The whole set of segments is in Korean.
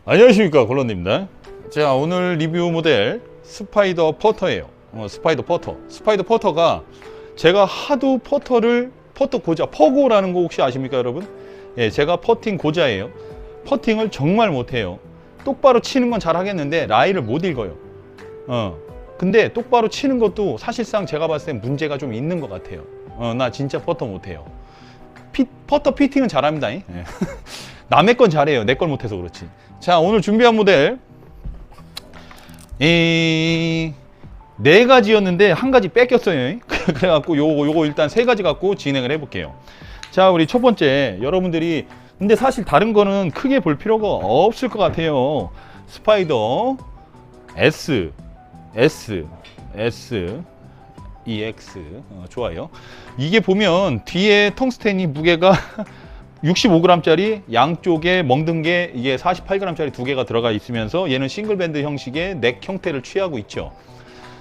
안녕하십니까, 골런입니다. 자, 오늘 리뷰 모델 스파이더 퍼터예요. 스파이더 퍼터. 스파이더 퍼터가 제가 하도 퍼터 고자, 퍼고라는 거 혹시 아십니까, 여러분? 예, 제가 퍼팅 고자예요. 퍼팅을 정말 못해요. 똑바로 치는 건 잘 하겠는데 라이를 못 읽어요. 근데 똑바로 치는 것도 사실상 제가 봤을 땐 문제가 좀 있는 것 같아요. 나 진짜 퍼터 못해요. 퍼터 피팅은 잘합니다. 예. 남의 건 잘해요. 내 걸 못해서 그렇지. 자, 오늘 준비한 모델 네 가지였는데 한 가지 뺏겼어요. 그래갖고 요거 일단 세 가지 갖고 진행을 해볼게요. 자, 우리 첫 번째, 여러분들이 근데 사실 다른 거는 크게 볼 필요가 없을 것 같아요. 스파이더 S EX 좋아요. 이게 보면 뒤에 텅스텐이 무게가 65g짜리 양쪽에 멍든 게 이게 48g짜리 두 개가 들어가 있으면서 얘는 싱글밴드 형식의 넥 형태를 취하고 있죠.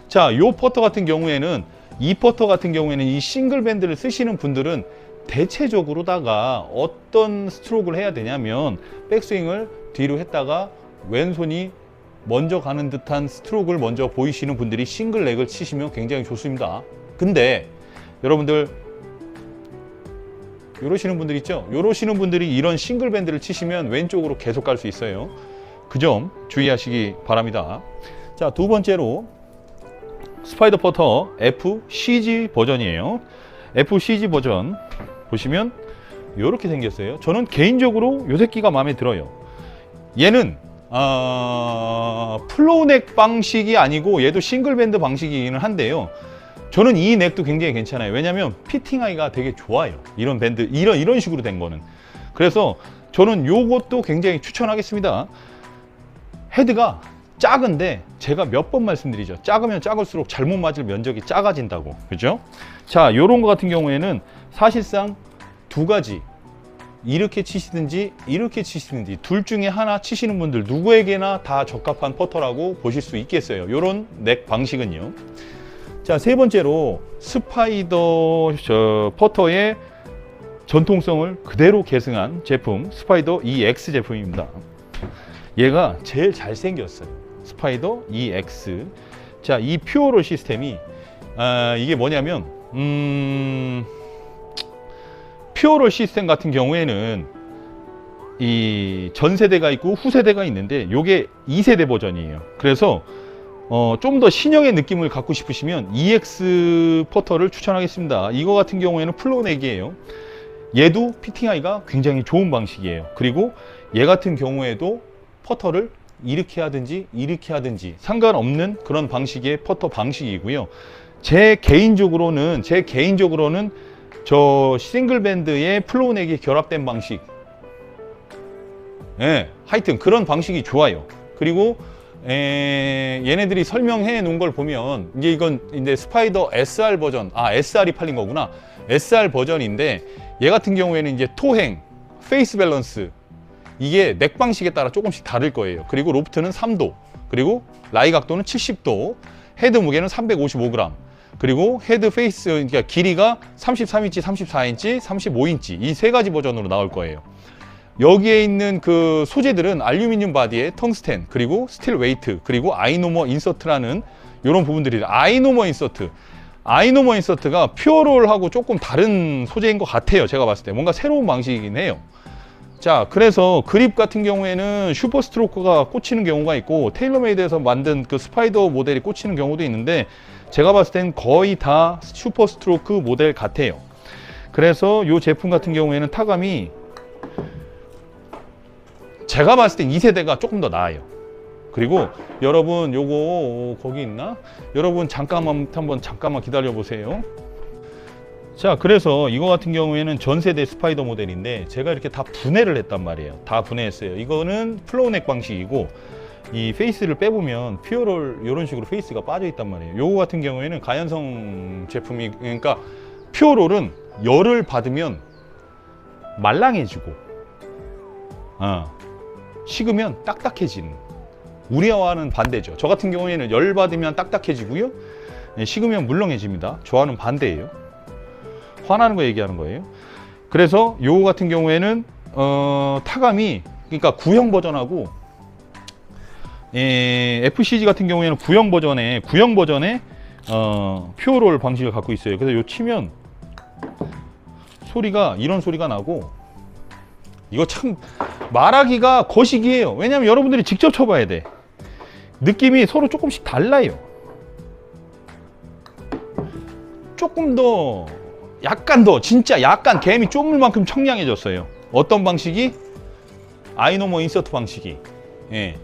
자, 요 퍼터 같은 경우에는 이 퍼터 같은 경우에는 이 싱글밴드를 쓰시는 분들은 대체적으로다가 어떤 스트로크를 해야 되냐면 백스윙을 뒤로 했다가 왼손이 먼저 가는 듯한 스트로크를 먼저 보이시는 분들이 싱글 렉을 치시면 굉장히 좋습니다. 근데 여러분들 요러시는 분들 있죠? 요러시는 분들이 이런 싱글 밴드를 치시면 왼쪽으로 계속 갈 수 있어요. 그 점 주의하시기 바랍니다. 자, 두 번째로 스파이더 퍼터 FCG 버전이에요. FCG 버전 보시면 요렇게 생겼어요. 저는 개인적으로 요 새끼가 마음에 들어요. 얘는 플로우넥 방식이 아니고 얘도 싱글 밴드 방식이기는 한데요. 저는 이 넥도 굉장히 괜찮아요. 왜냐면 피팅하기가 되게 좋아요. 이런 밴드, 이런 식으로 된 거는. 그래서 저는 요것도 굉장히 추천하겠습니다. 헤드가 작은데 제가 몇 번 말씀드리죠. 작으면 작을수록 잘못 맞을 면적이 작아진다고. 그죠? 자, 요런 거 같은 경우에는 사실상 두 가지. 이렇게 치시든지 이렇게 치시든지 둘 중에 하나 치시는 분들 누구에게나 다 적합한 퍼터라고 보실 수 있겠어요. 요런 넥 방식은요. 자, 세 번째로 스파이더 퍼터의 전통성을 그대로 계승한 제품 스파이더 EX 제품입니다. 얘가 제일 잘생겼어요. 스파이더 EX. 자, 이 퓨어롤 시스템이 이게 뭐냐면 퓨어롤 시스템 같은 경우에는 이 전세대가 있고 후세대가 있는데 요게 2세대 버전이에요. 그래서 좀 더 신형의 느낌을 갖고 싶으시면 EX 퍼터를 추천하겠습니다. 이거 같은 경우에는 플로우넥이에요. 얘도 피팅하기가 굉장히 좋은 방식이에요. 그리고 얘 같은 경우에도 퍼터를 이렇게 하든지 이렇게 하든지 상관없는 그런 방식의 퍼터 방식이고요. 제 개인적으로는 저 싱글밴드의 플로우넥이 결합된 방식, 예, 하여튼 그런 방식이 좋아요. 그리고 얘네들이 설명해 놓은 걸 보면 이제 이건 이제 스파이더 SR 버전, SR이 팔린 거구나. SR 버전인데 얘 같은 경우에는 이제 토행, 페이스 밸런스 이게 넥 방식에 따라 조금씩 다를 거예요. 그리고 로프트는 3도, 그리고 라이 각도는 70도, 헤드 무게는 355g, 그리고 헤드 페이스 그러니까 길이가 33인치, 34인치, 35인치 이 세 가지 버전으로 나올 거예요. 여기에 있는 그 소재들은 알루미늄 바디에 텅스텐, 그리고 스틸 웨이트, 그리고 아이노머 인서트라는 이런 부분들이 아이노머 인서트가 퓨어롤하고 조금 다른 소재인 것 같아요. 제가 봤을 때 뭔가 새로운 방식이긴 해요. 자, 그래서 그립 같은 경우에는 슈퍼 스트로크가 꽂히는 경우가 있고 테일러메이드에서 만든 그 스파이더 모델이 꽂히는 경우도 있는데 제가 봤을 땐 거의 다 슈퍼 스트로크 모델 같아요. 그래서 이 제품 같은 경우에는 타감이 제가 봤을 땐 2세대가 조금 더 나아요. 그리고 여러분 요거 거기 있나? 여러분 잠깐만 기다려 보세요. 자, 그래서 이거 같은 경우에는 전세대 스파이더 모델인데 제가 이렇게 다 분해를 했단 말이에요. 다 분해했어요. 이거는 플로우넥 방식이고 이 페이스를 빼보면 퓨어롤 이런 식으로 페이스가 빠져 있단 말이에요. 요거 같은 경우에는 가연성 제품이, 그러니까 퓨어롤은 열을 받으면 말랑해지고 식으면 딱딱해지는, 우리와는 반대죠. 저 같은 경우에는 열 받으면 딱딱해지고요, 식으면 물렁해집니다. 저와는 반대예요. 화나는 거 얘기하는 거예요. 그래서 요거 같은 경우에는 타감이, 그러니까 구형 버전하고 FCG 같은 경우에는 구형 버전의 퓨어롤 방식을 갖고 있어요. 그래서 요 치면 소리가 이런 소리가 나고, 이거 참 말하기가 거시기해요. 왜냐면 여러분들이 직접 쳐봐야 돼. 느낌이 서로 조금씩 달라요. 조금 더 약간 더 진짜 약간 개미 쪼물 만큼 청량해졌어요. 어떤 방식이? 아이노모 인서트 방식이. 예.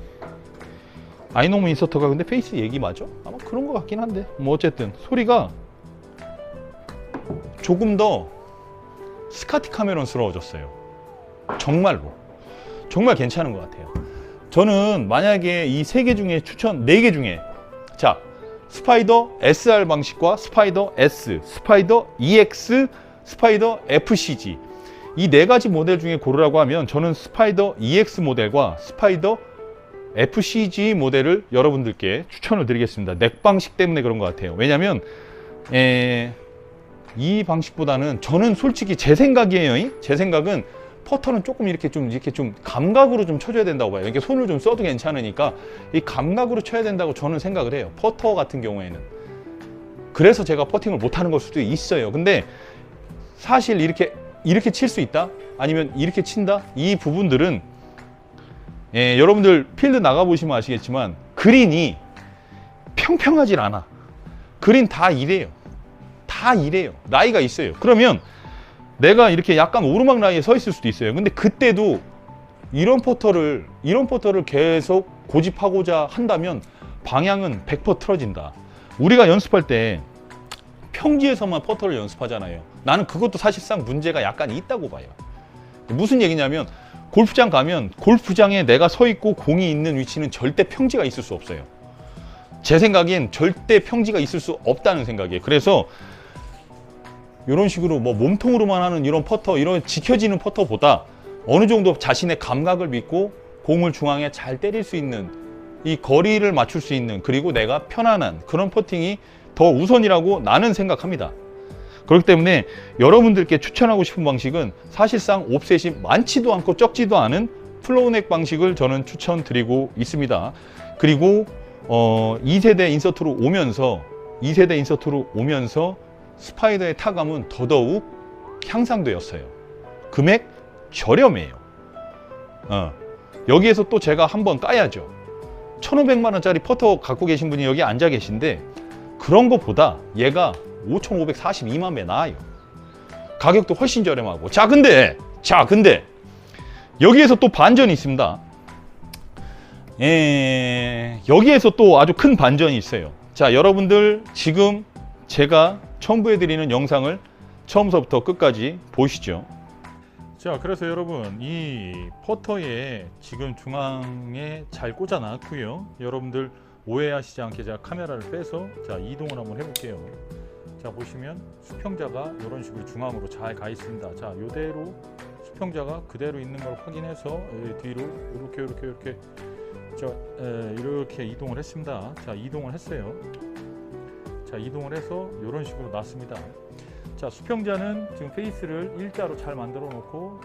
아이노모 인서터가 근데 페이스 얘기 맞아? 아마 그런 것 같긴 한데, 뭐 어쨌든 소리가 조금 더 스카티 카메론스러워졌어요. 정말로 정말 괜찮은 것 같아요. 저는 만약에 이 세 개 중에 추천 4개 중에, 자, 스파이더 SR 방식과 스파이더 S, 스파이더 EX, 스파이더 FCG, 이 4가지 모델 중에 고르라고 하면 저는 스파이더 EX 모델과 스파이더 FCG 모델을 여러분들께 추천을 드리겠습니다. 넥 방식 때문에 그런 것 같아요. 왜냐면 이 방식보다는, 저는 솔직히 제 생각이에요. 제 생각은 퍼터는 조금 이렇게 좀 감각으로 좀 쳐줘야 된다고 봐요. 이렇게 손을 좀 써도 괜찮으니까 이 감각으로 쳐야 된다고 저는 생각을 해요. 퍼터 같은 경우에는. 그래서 제가 퍼팅을 못하는 걸 수도 있어요. 근데 사실 이렇게 칠 수 있다? 아니면 이렇게 친다? 이 부분들은 여러분들 필드 나가보시면 아시겠지만 그린이 평평하질 않아. 그린 다 이래요. 다 이래요. 라이가 있어요. 그러면 내가 이렇게 약간 오르막 라이에 서 있을 수도 있어요. 근데 그때도 이런 퍼터를 계속 고집하고자 한다면 방향은 100% 틀어진다. 우리가 연습할 때 평지에서만 퍼터를 연습하잖아요. 나는 그것도 사실상 문제가 약간 있다고 봐요. 무슨 얘기냐면, 골프장 가면 골프장에 내가 서 있고 공이 있는 위치는 절대 평지가 있을 수 없어요. 제 생각엔 절대 평지가 있을 수 없다는 생각이에요. 그래서 이런 식으로 뭐 몸통으로만 하는 이런 퍼터, 이런 지켜지는 퍼터보다 어느 정도 자신의 감각을 믿고 공을 중앙에 잘 때릴 수 있는, 이 거리를 맞출 수 있는, 그리고 내가 편안한 그런 퍼팅이 더 우선이라고 나는 생각합니다. 그렇기 때문에 여러분들께 추천하고 싶은 방식은 사실상 옵셋이 많지도 않고 적지도 않은 플로우넥 방식을 저는 추천드리고 있습니다. 그리고 2세대 인서트로 오면서 스파이더의 타감은 더더욱 향상되었어요. 금액 저렴해요. 여기에서 또 제가 한번 까야죠. 1,500만 원짜리 퍼터 갖고 계신 분이 여기 앉아 계신데, 그런 것보다 얘가 5,542만 배 나아요. 가격도 훨씬 저렴하고. 자, 근데 여기에서 또 반전이 있습니다. 여기에서 또 아주 큰 반전이 있어요. 자, 여러분들 지금 제가 첨부해드리는 영상을 처음서부터 끝까지 보시죠. 자, 그래서 여러분, 이 퍼터에 지금 중앙에 잘 꽂아 놨고요. 여러분들 오해하시지 않게 제가 카메라를 빼서 자, 이동을 한번 해볼게요. 자, 보시면 수평자가 이런 식으로 중앙으로 잘 가 있습니다. 자, 이대로 수평자가 그대로 있는 걸 확인해서 뒤로 이렇게 이렇게 이동을 했습니다. 자, 이동을 했어요. 자, 이동을 해서 이런 식으로 놨습니다. 자, 수평자는 지금 페이스를 일자로 잘 만들어 놓고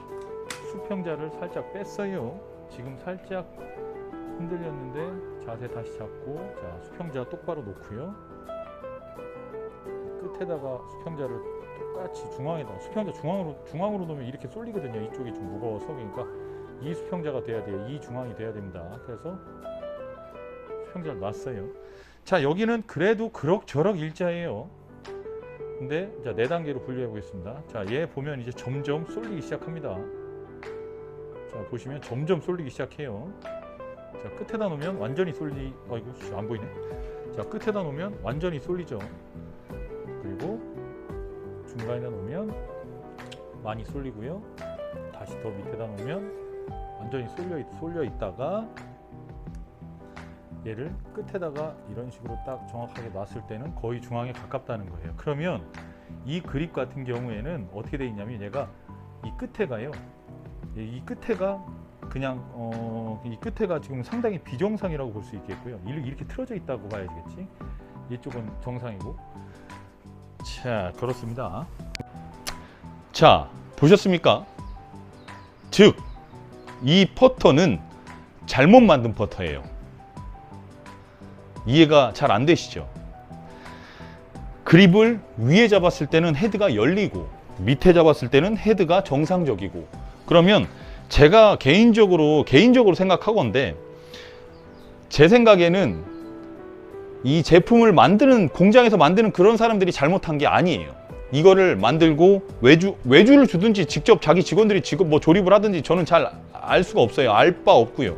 수평자를 살짝 뺐어요. 지금 살짝 흔들렸는데 자세 다시 잡고, 자, 수평자 똑바로 놓고요. 끝에다가 수평자를 똑같이 중앙에다, 수평자 중앙으로 놓으면 이렇게 쏠리거든요. 이쪽이 좀 무거워서. 그러니까 이 수평자가 돼야 돼요. 이 중앙이 돼야 됩니다. 그래서 수평자를 놨어요. 자, 여기는 그래도 그럭저럭 일자예요. 근데 자, 4단계로 분류해 보겠습니다. 자, 얘 보면 이제 점점 쏠리기 시작합니다. 자, 보시면 점점 쏠리기 시작해요. 자, 끝에다 놓으면 완전히 아이고, 안 보이네. 자, 끝에다 놓으면 완전히 쏠리죠. 그리고 중간에다 놓으면 많이 쏠리고요. 다시 더 밑에다 놓으면 완전히 쏠려 있다가 얘를 끝에다가 이런 식으로 딱 정확하게 놨을 때는 거의 중앙에 가깝다는 거예요. 그러면 이 그립 같은 경우에는 어떻게 돼 있냐면, 얘가 이 끝에가요. 이 끝에가 그냥 이 끝에가 지금 상당히 비정상이라고 볼 수 있겠고요. 이렇게 틀어져 있다고 봐야겠지. 이쪽은 정상이고. 자, 그렇습니다. 자, 보셨습니까? 즉, 이 퍼터는 잘못 만든 퍼터예요. 이해가 잘 안 되시죠? 그립을 위에 잡았을 때는 헤드가 열리고 밑에 잡았을 때는 헤드가 정상적이고, 그러면 제가 개인적으로 생각하건데, 제 생각에는 이 제품을 만드는 공장에서 만드는 그런 사람들이 잘못한 게 아니에요. 이거를 만들고 외주를 주든지 직접 자기 직원들이 뭐 조립을 하든지 저는 잘 알 수가 없어요. 알 바 없고요.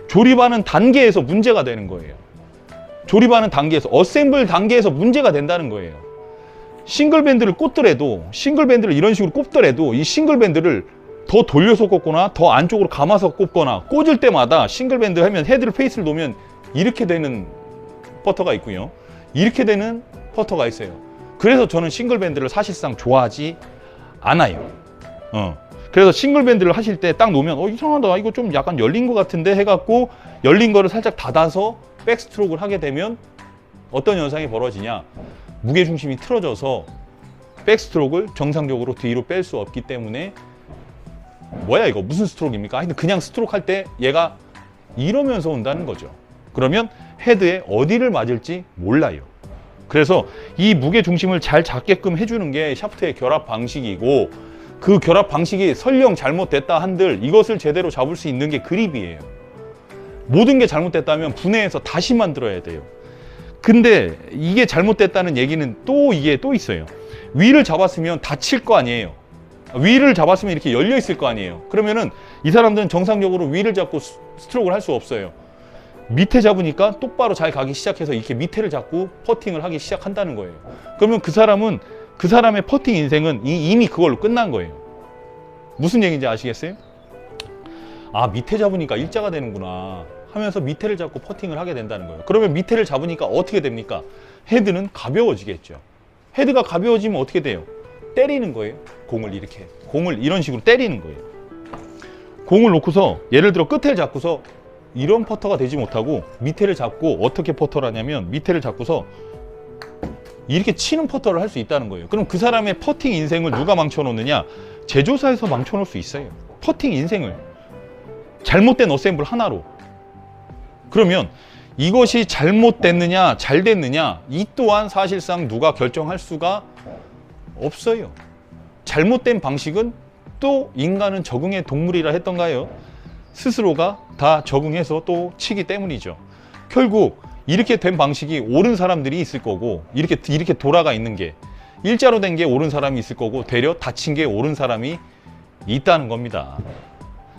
조립하는 단계에서 문제가 되는 거예요. 조립하는 단계에서, 어셈블 단계에서 문제가 된다는 거예요. 싱글밴드를 꽂더라도, 싱글밴드를 이런 식으로 꼽더라도 이 싱글밴드를 더 돌려서 꽂거나 더 안쪽으로 감아서 꼽거나, 꽂을 때마다 싱글밴드 하면 헤드를 페이스를 놓으면 이렇게 되는 퍼터가 있고요, 이렇게 되는 퍼터가 있어요. 그래서 저는 싱글밴드를 사실상 좋아하지 않아요. 그래서 싱글밴드를 하실 때 딱 놓으면 이상하다, 이거 좀 약간 열린 것 같은데 해갖고 열린 거를 살짝 닫아서 백스트로크를 하게 되면 어떤 현상이 벌어지냐, 무게중심이 틀어져서 백스트로크를 정상적으로 뒤로 뺄 수 없기 때문에, 뭐야 이거 무슨 스트로크입니까? 하여튼 그냥 스트로크 할 때 얘가 이러면서 온다는 거죠. 그러면 헤드에 어디를 맞을지 몰라요. 그래서 이 무게중심을 잘 잡게끔 해주는 게 샤프트의 결합 방식이고, 그 결합 방식이 설령 잘못됐다 한들 이것을 제대로 잡을 수 있는 게 그립이에요. 모든 게 잘못됐다면 분해해서 다시 만들어야 돼요. 근데 이게 잘못됐다는 얘기는 이게 또 있어요. 위를 잡았으면 닫힐 거 아니에요. 위를 잡았으면 이렇게 열려 있을 거 아니에요. 그러면은 이 사람들은 정상적으로 위를 잡고 스트로크를 할 수 없어요. 밑에 잡으니까 똑바로 잘 가기 시작해서 이렇게 밑에를 잡고 퍼팅을 하기 시작한다는 거예요. 그러면 그 사람의 퍼팅 인생은 이미 그걸로 끝난 거예요. 무슨 얘기인지 아시겠어요? 아, 밑에 잡으니까 일자가 되는구나 하면서 밑에를 잡고 퍼팅을 하게 된다는 거예요. 그러면 밑에를 잡으니까 어떻게 됩니까? 헤드는 가벼워지겠죠. 헤드가 가벼워지면 어떻게 돼요? 때리는 거예요. 공을 이런 식으로 때리는 거예요. 공을 놓고서 예를 들어 끝을 잡고서 이런 퍼터가 되지 못하고 밑에를 잡고, 어떻게 퍼터를 하냐면 밑에를 잡고서 이렇게 치는 퍼터를 할 수 있다는 거예요. 그럼 그 사람의 퍼팅 인생을 누가 망쳐놓느냐? 제조사에서 망쳐놓을 수 있어요. 퍼팅 인생을 잘못된 어셈블 하나로. 그러면 이것이 잘못됐느냐 잘 됐느냐, 이 또한 사실상 누가 결정할 수가 없어요. 잘못된 방식은 또 인간은 적응의 동물이라 했던가요? 스스로가 다 적응해서 또 치기 때문이죠. 결국 이렇게 된 방식이 옳은 사람들이 있을 거고, 이렇게 돌아가 있는 게 일자로 된 게 옳은 사람이 있을 거고, 되려 닫힌 게 옳은 사람이 있다는 겁니다.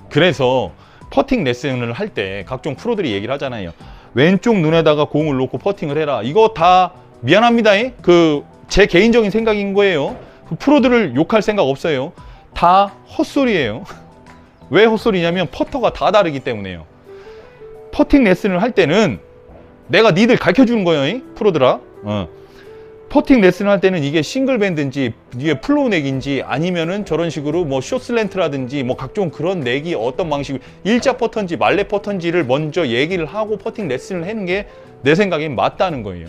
그래서 퍼팅 레슨을 할 때 각종 프로들이 얘기를 하잖아요. 왼쪽 눈에다가 공을 놓고 퍼팅을 해라. 이거 다 미안합니다. 제 개인적인 생각인 거예요. 그 프로들을 욕할 생각 없어요. 다 헛소리예요. 왜 헛소리냐면 퍼터가 다 다르기 때문에요. 퍼팅 레슨을 할 때는 내가 니들 가르쳐 주는 거예요, 프로들아. 퍼팅 레슨을 할 때는 이게 싱글밴드인지 이게 플로우넥인지 아니면은 저런 식으로 뭐 숏슬랜트라든지 뭐 각종 그런 넥이 어떤 방식, 일자 퍼터인지 말레 퍼터인지를 먼저 얘기를 하고 퍼팅 레슨을 하는 게 내 생각엔 맞다는 거예요.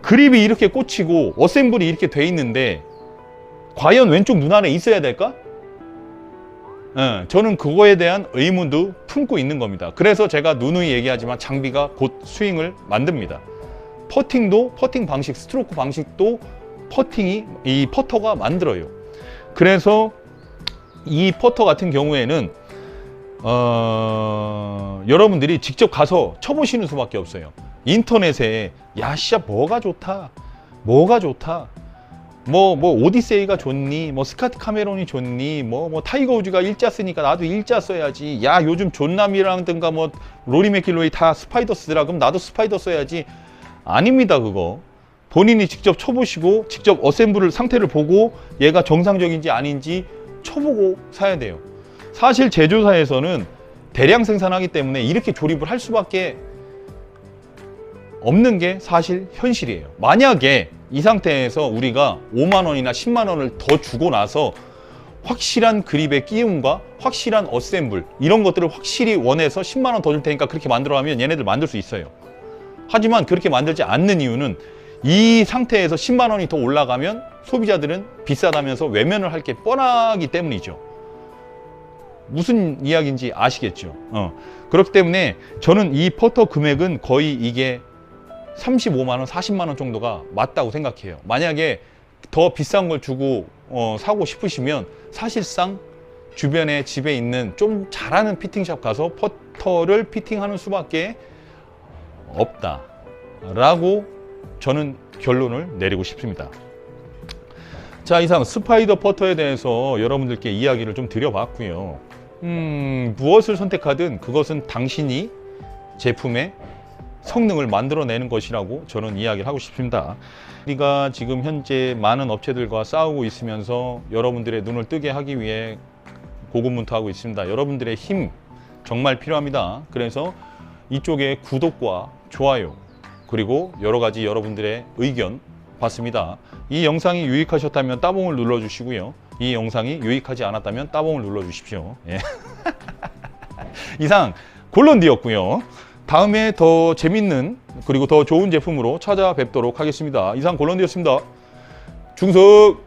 그립이 이렇게 꽂히고 어셈블이 이렇게 돼 있는데 과연 왼쪽 눈 안에 있어야 될까? 저는 그거에 대한 의문도 품고 있는 겁니다. 그래서 제가 누누이 얘기하지만 장비가 곧 스윙을 만듭니다. 퍼팅도, 퍼팅 방식, 스트로크 방식도 이 퍼터가 만들어요. 그래서 이 퍼터 같은 경우에는 여러분들이 직접 가서 쳐보시는 수밖에 없어요. 인터넷에 야씨야 뭐가 좋다, 뭐 오디세이가 좋니, 뭐 스카트 카메론이 좋니, 뭐 타이거 우즈가 일자 쓰니까 나도 일자 써야지, 야 요즘 존남이라든가 뭐 로리 맥길로이 다 스파이더 쓰더라, 그럼 나도 스파이더 써야지. 아닙니다. 그거 본인이 직접 쳐보시고 직접 어셈블 상태를 보고 얘가 정상적인지 아닌지 쳐보고 사야 돼요. 사실 제조사에서는 대량 생산하기 때문에 이렇게 조립을 할 수밖에 없는 게 사실 현실이에요. 만약에 이 상태에서 우리가 5만 원이나 10만 원을 더 주고 나서 확실한 그립의 끼움과 확실한 어셈블 이런 것들을 확실히 원해서 10만 원 더 줄 테니까 그렇게 만들어 하면 얘네들 만들 수 있어요. 하지만 그렇게 만들지 않는 이유는 이 상태에서 10만 원이 더 올라가면 소비자들은 비싸다면서 외면을 할 게 뻔하기 때문이죠. 무슨 이야기인지 아시겠죠? 그렇기 때문에 저는 이 퍼터 금액은 거의 이게 35만 원, 40만 원 정도가 맞다고 생각해요. 만약에 더 비싼 걸 주고 사고 싶으시면 사실상 주변에 집에 있는 좀 잘하는 피팅샵 가서 퍼터를 피팅하는 수밖에 없다라고 저는 결론을 내리고 싶습니다. 자, 이상 스파이더 퍼터에 대해서 여러분들께 이야기를 좀 드려봤고요. 무엇을 선택하든 그것은 당신이 제품의 성능을 만들어내는 것이라고 저는 이야기를 하고 싶습니다. 우리가 지금 현재 많은 업체들과 싸우고 있으면서 여러분들의 눈을 뜨게 하기 위해 고군분투하고 있습니다. 여러분들의 힘 정말 필요합니다. 그래서 이쪽에 구독과 좋아요 그리고 여러 가지 여러분들의 의견 받습니다. 이 영상이 유익하셨다면 따봉을 눌러주시고요. 이 영상이 유익하지 않았다면 따봉을 눌러주십시오. 예. 이상 골런디였고요. 다음에 더 재밌는 그리고 더 좋은 제품으로 찾아뵙도록 하겠습니다. 이상 골런디였습니다. 중석!